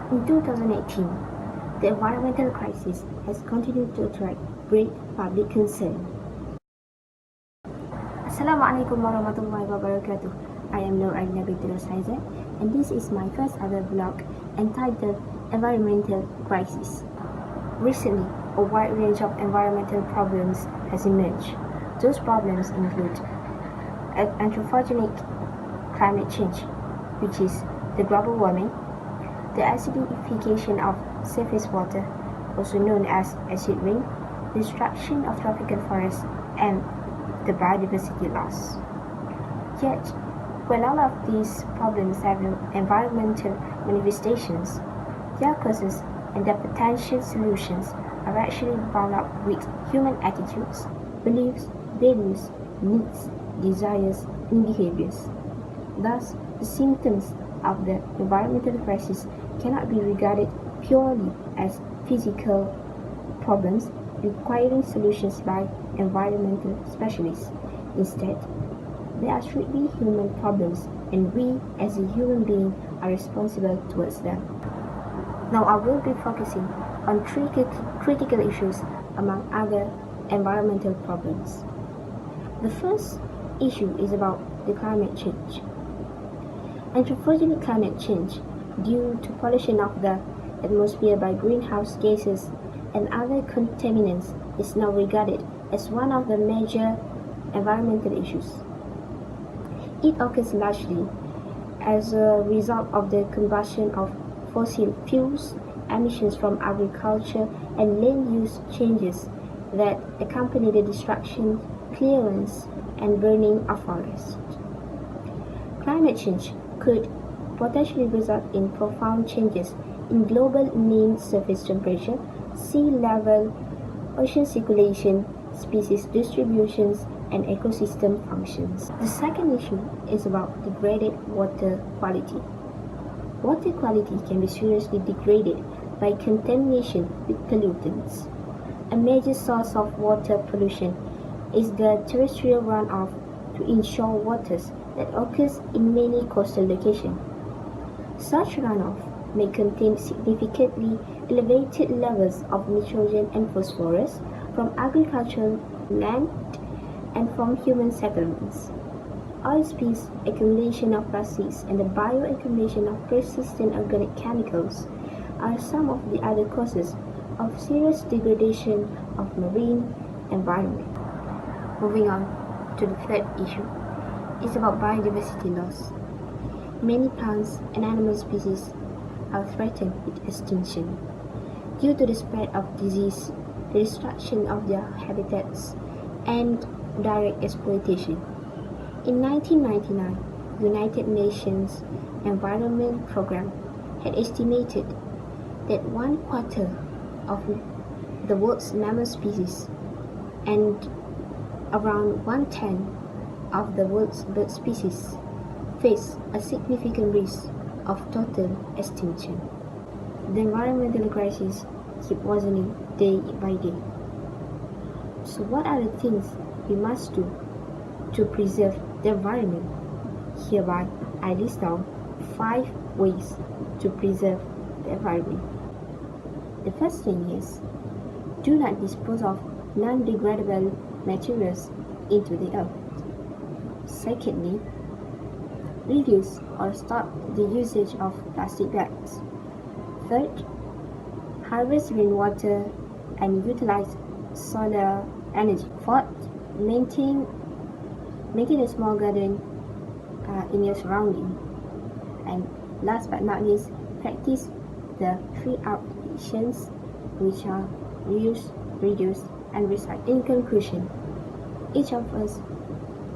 In 2018, the environmental crisis has continued to attract great public concern. Assalamualaikum warahmatullahi wabarakatuh. I am Arina Binti Roshaizad, and this is my first ever blog entitled Environmental Crisis. Recently, a wide range of environmental problems has emerged. Those problems include anthropogenic climate change, which is the global warming, the acidification of surface water, also known as acid rain, destruction of tropical forests, and the biodiversity loss. Yet, while all of these problems have environmental manifestations, their causes and their potential solutions are actually bound up with human attitudes, beliefs, values, needs, desires, and behaviors. Thus, the symptoms of the environmental crisis cannot be regarded purely as physical problems requiring solutions by environmental specialists. Instead, they are strictly human problems, and we as a human being are responsible towards them. Now I will be focusing on three critical issues among other environmental problems. The first issue is about the climate change. Anthropogenic climate change, due to pollution of the atmosphere by greenhouse gases and other contaminants, is now regarded as one of the major environmental issues. It occurs largely as a result of the combustion of fossil fuels, emissions from agriculture, and land use changes that accompany the destruction, clearance, and burning of forests. Climate change could potentially result in profound changes in global mean surface temperature, sea level, ocean circulation, species distributions, and ecosystem functions. The second issue is about degraded water quality. Water quality can be seriously degraded by contamination with pollutants. A major source of water pollution is the terrestrial runoff to inshore waters that occurs in many coastal locations. Such runoff may contain significantly elevated levels of nitrogen and phosphorus from agricultural land and from human settlements. Oil spills, accumulation of plastics, and the bioaccumulation of persistent organic chemicals are some of the other causes of serious degradation of marine environment. Moving on to the third issue, it's about biodiversity loss. Many plants and animal species are threatened with extinction due to the spread of disease, the destruction of their habitats, and direct exploitation. In 1999, United Nations Environment Programme had estimated that 1/4 of the world's mammal species and around 1/10 of the world's bird species face a significant risk of total extinction. The environmental crisis keeps worsening day by day. So what are the things we must do to preserve the environment? Hereby, I list down 5 ways to preserve the environment. The first thing is, do not dispose of non-degradable materials into the earth. Secondly, reduce or stop the usage of plastic bags. Third, harvest rainwater and utilize solar energy. Fourth, maintain a small garden in your surrounding. And last but not least, practice the 3 R actions, which are reuse, reduce, and recycle. In conclusion, each of us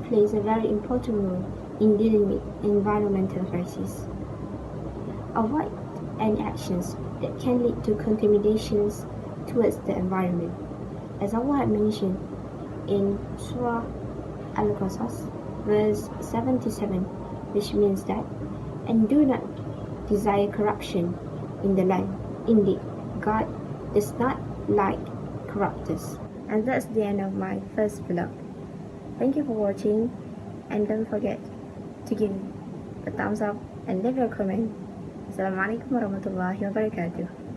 plays a very important role in dealing with environmental crisis. Avoid any actions that can lead to contaminations towards the environment. As Allah had mentioned in Surah Al-Qasas, verse 77, which means that, and do not desire corruption in the land. Indeed, God does not like corruptors. And that's the end of my first vlog. Thank you for watching, and don't forget to give a thumbs up and leave a comment. Assalamualaikum warahmatullahi wabarakatuh.